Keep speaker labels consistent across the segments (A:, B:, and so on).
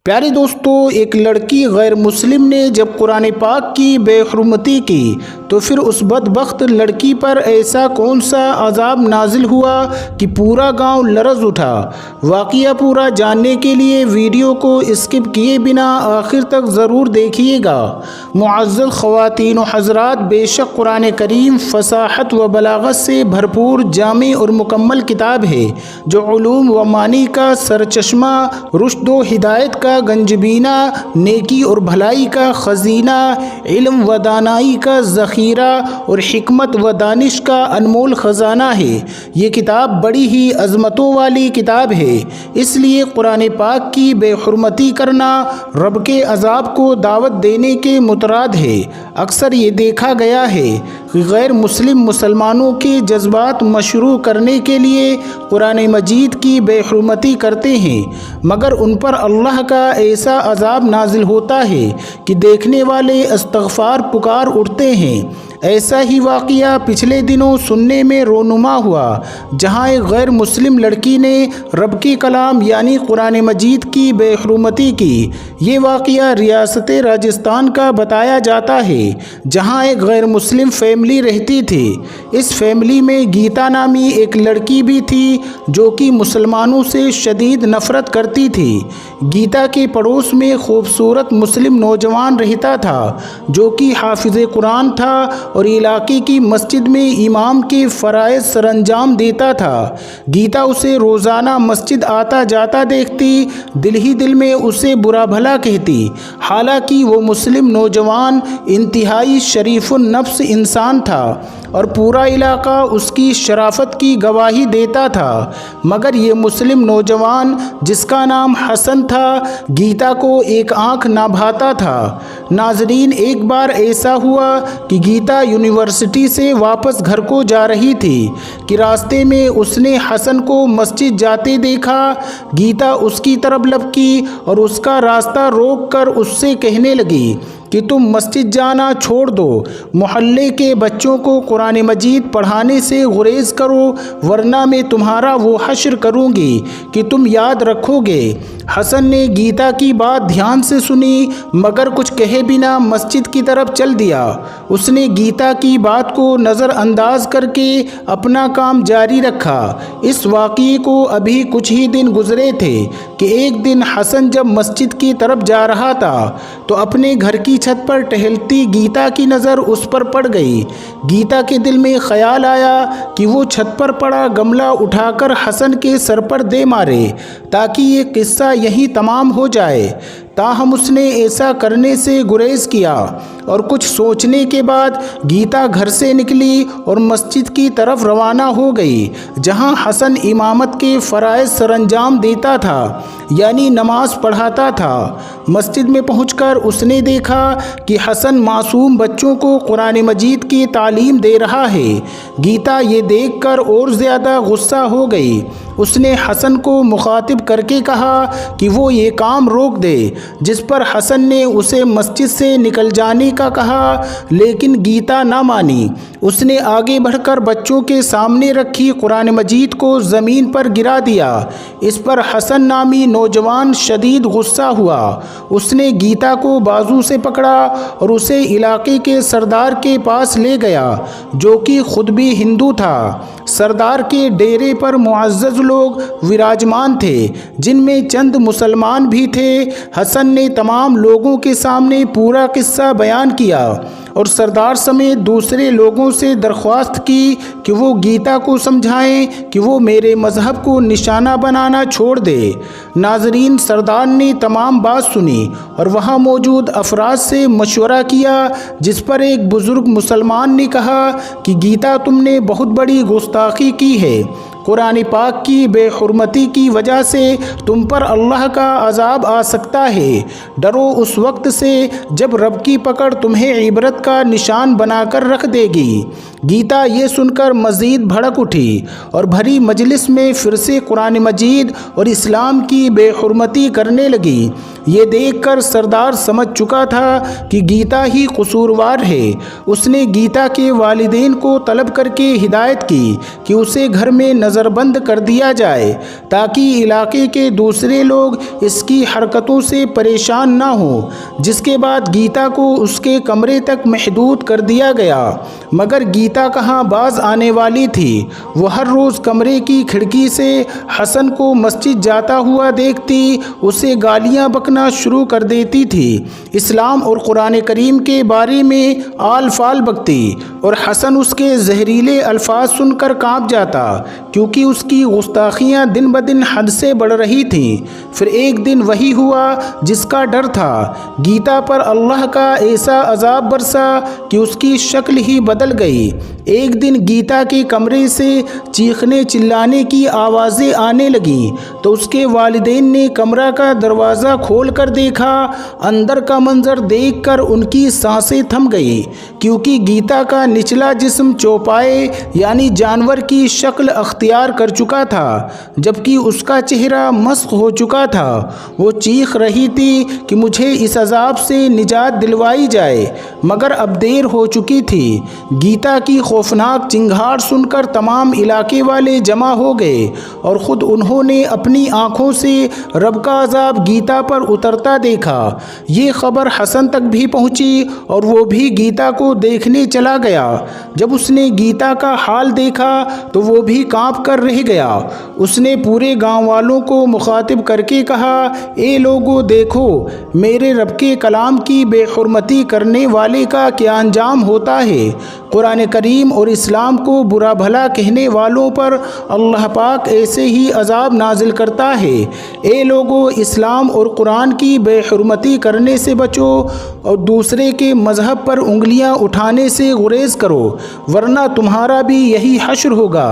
A: پیارے دوستو، ایک لڑکی غیر مسلم نے جب قرآن پاک کی بے حرمتی کی تو پھر اس بدبخت لڑکی پر ایسا کون سا عذاب نازل ہوا کہ پورا گاؤں لرز اٹھا۔ واقعہ پورا جاننے کے لیے ویڈیو کو اسکپ کیے بنا آخر تک ضرور دیکھیے گا۔ معزز خواتین و حضرات، بے شک قرآن کریم فصاحت و بلاغت سے بھرپور جامع اور مکمل کتاب ہے جو علوم و معانی کا سرچشمہ، رشد و ہدایت کا گنجبینہ، نیکی اور بھلائی کا خزینہ، علم و دانائی کا ذخیرہ اور حکمت و دانش کا انمول خزانہ ہے۔ یہ کتاب بڑی ہی عظمتوں والی کتاب ہے، اس لیے قرآن پاک کی بے حرمتی کرنا رب کے عذاب کو دعوت دینے کے متراد ہے۔ اکثر یہ دیکھا گیا ہے کہ غیر مسلم مسلمانوں کے جذبات مشروع کرنے کے لیے قرآن مجید کی بے حرمتی کرتے ہیں، مگر ان پر اللہ کا ایسا عذاب نازل ہوتا ہے کہ دیکھنے والے استغفار پکار اٹھتے ہیں۔ ایسا ہی واقعہ پچھلے دنوں سننے میں رونما ہوا، جہاں ایک غیر مسلم لڑکی نے رب کی کلام یعنی قرآن مجید کی بے حرمتی کی۔ یہ واقعہ ریاست راجستھان کا بتایا جاتا ہے، جہاں ایک غیر مسلم فیملی رہتی تھی۔ اس فیملی میں گیتا نامی ایک لڑکی بھی تھی جو کہ مسلمانوں سے شدید نفرت کرتی تھی۔ گیتا کے پڑوس میں خوبصورت مسلم نوجوان رہتا تھا جو کہ حافظ قرآن تھا اور علاقے کی مسجد میں امام کے فرائض سر انجام دیتا تھا۔ گیتا اسے روزانہ مسجد آتا جاتا دیکھتی، دل ہی دل میں اسے برا بھلا کہتی، حالانکہ وہ مسلم نوجوان انتہائی شریف النفس انسان تھا اور پورا علاقہ اس کی شرافت کی گواہی دیتا تھا۔ مگر یہ مسلم نوجوان جس کا نام حسن تھا، گیتا کو ایک آنکھ نہ بھاتا تھا۔ ناظرین، ایک بار ایسا ہوا کہ گیتا یونیورسٹی سے واپس گھر کو جا رہی تھی کہ راستے میں اس نے حسن کو مسجد جاتے دیکھا۔ گیتا اس کی طرف لپکی اور اس کا راستہ روک کر اس سے کہنے لگی کہ تم مسجد جانا چھوڑ دو، محلے کے بچوں کو قرآن مجید پڑھانے سے گریز کرو، ورنہ میں تمہارا وہ حشر کروں گی کہ تم یاد رکھو گے۔ حسن نے گیتا کی بات دھیان سے سنی مگر کچھ کہے بنا مسجد کی طرف چل دیا۔ اس نے گیتا کی بات کو نظر انداز کر کے اپنا کام جاری رکھا۔ اس واقعے کو ابھی کچھ ہی دن گزرے تھے کہ ایک دن حسن جب مسجد کی طرف جا رہا تھا تو اپنے گھر کی چھت پر ٹہلتی گیتا کی نظر اس پر پڑ گئی۔ گیتا کے دل میں خیال آیا کہ وہ چھت پر پڑا گملہ اٹھا کر حسن کے سر پر دے مارے تاکہ یہ قصہ یہیں تمام ہو جائے۔ تاہم اس نے ایسا کرنے سے گریز کیا اور کچھ سوچنے کے بعد گیتا گھر سے نکلی اور مسجد کی طرف روانہ ہو گئی جہاں حسن امامت کے فرائض سر انجام دیتا تھا، یعنی نماز پڑھاتا تھا۔ مسجد میں پہنچ کر اس نے دیکھا کہ حسن معصوم بچوں کو قرآن مجید کی تعلیم دے رہا ہے۔ گیتا یہ دیکھ کر اور زیادہ غصہ ہو گئی۔ اس نے حسن کو مخاطب کر کے کہا کہ وہ یہ کام روک دے، جس پر حسن نے اسے مسجد سے نکل جانے کا کہا، لیکن گیتا نہ مانی۔ اس نے آگے بڑھ کر بچوں کے سامنے رکھی قرآن مجید کو زمین پر گرا دیا۔ اس پر حسن نامی نوجوان شدید غصہ ہوا۔ اس نے گیتا کو بازو سے پکڑا اور اسے علاقے کے سردار کے پاس لے گیا جو کہ خود بھی ہندو تھا۔ سردار کے ڈیرے پر معزز لوگ وراجمان تھے جن میں چند مسلمان بھی تھے۔ حسن نے تمام لوگوں کے سامنے پورا قصہ بیان کیا اور سردار سمیت دوسرے لوگوں سے درخواست کی کہ وہ گیتا کو سمجھائیں کہ وہ میرے مذہب کو نشانہ بنانا چھوڑ دے۔ ناظرین، سردار نے تمام بات سنی اور وہاں موجود افراد سے مشورہ کیا، جس پر ایک بزرگ مسلمان نے کہا کہ گیتا تم نے بہت بڑی گستاخی کی ہے۔ قرآن پاک کی بے حرمتی کی وجہ سے تم پر اللہ کا عذاب آ سکتا ہے۔ ڈرو اس وقت سے جب رب کی پکڑ تمہیں عبرت کا نشان بنا کر رکھ دے گی۔ گیتا یہ سن کر مزید بھڑک اٹھی اور بھری مجلس میں پھر سے قرآن مجید اور اسلام کی بے حرمتی کرنے لگی۔ یہ دیکھ کر سردار سمجھ چکا تھا کہ گیتا ہی قصوروار ہے۔ اس نے گیتا کے والدین کو طلب کر کے ہدایت کی کہ اسے گھر میں نظر بند کر دیا جائے تاکہ علاقے کے دوسرے لوگ اس کی حرکتوں سے پریشان نہ ہوں۔ جس کے بعد گیتا کو اس کے کمرے تک محدود کر دیا گیا، مگر گیتا کہاں باز آنے والی تھی۔ وہ ہر روز کمرے کی کھڑکی سے حسن کو مسجد جاتا ہوا دیکھتی، اسے گالیاں بکنا شروع کر دیتی تھی، اسلام اور قرآن کریم کے بارے میں آل فال بکتی، اور حسن اس کے زہریلے الفاظ سن کر کانپ جاتا کیونکہ اس کی گستاخیاں دن بدن حد سے بڑھ رہی تھیں۔ پھر ایک دن وہی ہوا جس کا ڈر تھا، گیتا پر اللہ کا ایسا عذاب برسا کہ اس کی شکل ہی بدل گئی۔ ایک دن گیتا کے کمرے سے چیخنے چلانے کی آوازیں آنے لگیں تو اس کے والدین نے کمرہ کا دروازہ کھول کر دیکھا۔ اندر کا منظر دیکھ کر ان کی سانسیں تھم گئی کیونکہ گیتا کا نچلا جسم چوپائے یعنی جانور کی شکل اختیار کر چکا تھا، جبکہ اس کا چہرہ مسخ ہو چکا تھا۔ وہ چیخ رہی تھی کہ مجھے اس عذاب سے نجات دلوائی جائے، مگر اب دیر ہو چکی تھی۔ گیتا کی خوفناک چنگھاڑ سن کر تمام علاقے والے جمع ہو گئے اور خود انہوں نے اپنی آنکھوں سے رب کا عذاب گیتا پر اترتا دیکھا۔ یہ خبر حسن تک بھی پہنچی اور وہ بھی گیتا کو دیکھنے چلا گیا۔ جب اس نے گیتا کا حال دیکھا تو وہ بھی کانپ کر رہ گیا۔ اس نے پورے گاؤں والوں کو مخاطب کر کے کہا، اے لوگو دیکھو، میرے رب کے کلام کی بے حرمتی کرنے والے کا کیا انجام ہوتا ہے۔ قرآن کریم اور اسلام کو برا بھلا کہنے والوں پر اللہ پاک ایسے ہی عذاب نازل کرتا ہے۔ اے لوگو، اسلام اور قرآن کی بے حرمتی کرنے سے بچو اور دوسرے کے مذہب پر انگلیاں اٹھانے سے گریز کرو، ورنہ تمہارا بھی یہی حشر ہوگا۔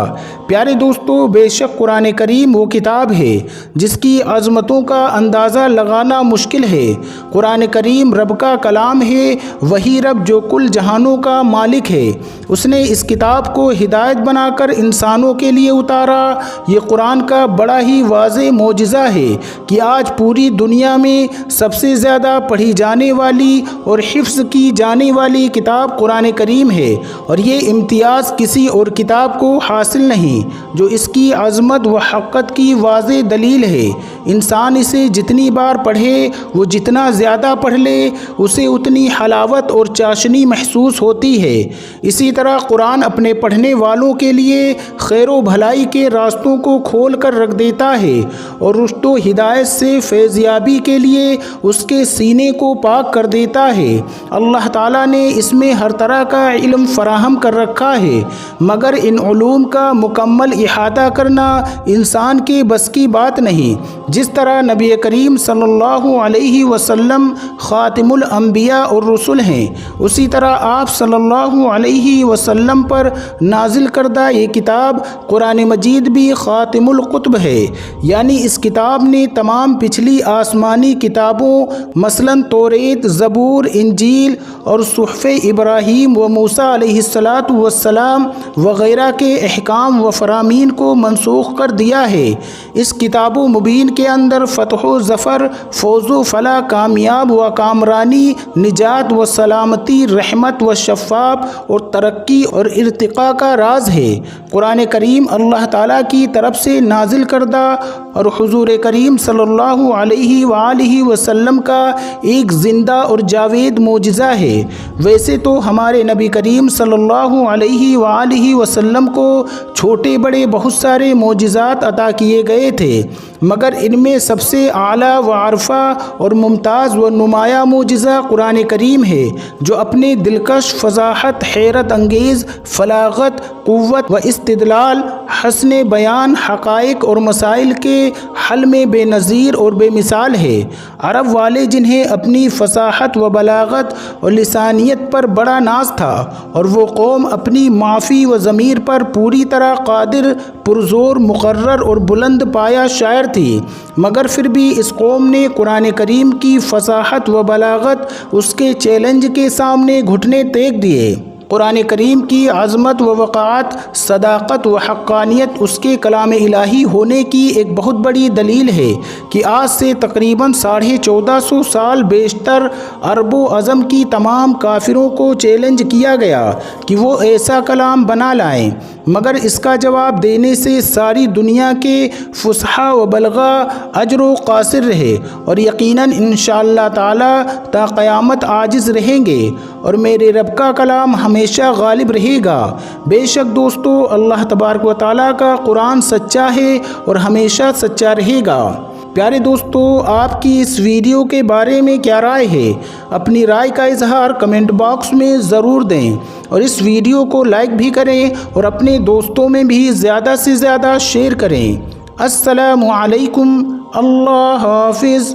A: پیارے دوستو، بے شک قرآن کریم وہ کتاب ہے جس کی عظمتوں کا اندازہ لگانا مشکل ہے۔ قرآن کریم رب کا کلام ہے، وہی رب جو کل جہانوں کا مالک ہے۔ اس نے اس کتاب کو ہدایت بنا کر انسانوں کے لیے اتارا۔ یہ قرآن کا بڑا ہی واضح معجزہ ہے کہ آج پوری دنیا میں سب سے زیادہ پڑھی جانے والی اور حفظ کی جانے والی کتاب قرآن کریم ہے، اور یہ امتیاز کسی اور کتاب کو حاصل نہیں جو اس کی عظمت و حقیقت کی واضح دلیل ہے۔ انسان اسے جتنی بار پڑھے، وہ جتنا زیادہ پڑھ لے، اسے اتنی حلاوت اور چاشنی محسوس ہوتی ہے۔ اسی طرح قرآن اپنے پڑھنے والوں کے لیے خیر و بھلائی کے راستوں کو کھول کر رکھ دیتا ہے اور رشد و ہدایت سے فیضیابی کے لیے اس کے سینے کو پاک کر دیتا ہے۔ اللہ تعالیٰ نے اس میں ہر طرح کا علم فراہم کر رکھا ہے، مگر ان علوم کا مکمل احاطہ کرنا انسان کے بس کی بات نہیں۔ جس طرح نبی کریم صلی اللہ علیہ وسلم خاتم الانبیاء اور رسول ہیں، اسی طرح آپ صلی اللہ علیہ وسلم پر نازل کردہ یہ کتاب قرآن مجید بھی خاتم الکتب ہے، یعنی اس کتاب نے تمام پچھلی آسمانی کتابوں مثلاً توریت، زبور، انجیل اور صحف ابراہیم و موسیٰ علیہ السلام وغیرہ کے احکام و فرامین کو منسوخ کر دیا ہے۔ اس کتاب و مبین کے اندر فتح و ظفر، فوز و فلاح، کامیاب و کامرانی، نجات و سلامتی، رحمت و شفاف اور ترقی اور ارتقاء کا راز ہے۔ قرآن کریم اللہ تعالیٰ کی طرف سے نازل کردہ اور حضور کریم صلی اللہ علیہ وآلہ وسلم کا ایک زندہ اور جاوید معجزہ ہے۔ ویسے تو ہمارے نبی کریم صلی اللہ علیہ وآلہ وسلم کو چھوٹے بڑے بہت سارے معجزات عطا کیے گئے تھے، مگر ان میں سب سے اعلیٰ و عرفہ اور ممتاز و نمایاں معجزہ قرآن کریم ہے، جو اپنے دلکش فصاحت، حیرت انگیز بلاغت، قوت و استدلال، حسن بیان، حقائق اور مسائل کے حل میں بے نظیر اور بے مثال ہے۔ عرب والے جنہیں اپنی فصاحت و بلاغت اور لسانیت پر بڑا ناز تھا، اور وہ قوم اپنی معافی و ضمیر پر پوری طرح قادر، پرزور، مقرر اور بلند پایا شاعر تھی، مگر پھر بھی اس قوم نے قرآن کریم کی فصاحت و بلاغت اس کے چیلنج کے سامنے گھٹنے ٹیک دیے۔ قرآن کریم کی عظمت و وقعت، صداقت و حقانیت اس کے کلام الہی ہونے کی ایک بہت بڑی دلیل ہے کہ آج سے تقریباً 1450 سال بیشتر عرب و عجم کی تمام کافروں کو چیلنج کیا گیا کہ وہ ایسا کلام بنا لائیں، مگر اس کا جواب دینے سے ساری دنیا کے فصحاء و بلغا اجر و قاصر رہے، اور یقیناً انشاءاللہ تعالی تا قیامت عاجز رہیں گے، اور میرے رب کا کلام ہمیشہ غالب رہے گا۔ بے شک دوستو، اللہ تبارک و تعالیٰ کا قرآن سچا ہے اور ہمیشہ سچا رہے گا۔ پیارے دوستو، آپ کی اس ویڈیو کے بارے میں کیا رائے ہے؟ اپنی رائے کا اظہار کمنٹ باکس میں ضرور دیں، اور اس ویڈیو کو لائک بھی کریں اور اپنے دوستوں میں بھی زیادہ سے زیادہ شیئر کریں۔ السلام علیکم، اللہ حافظ۔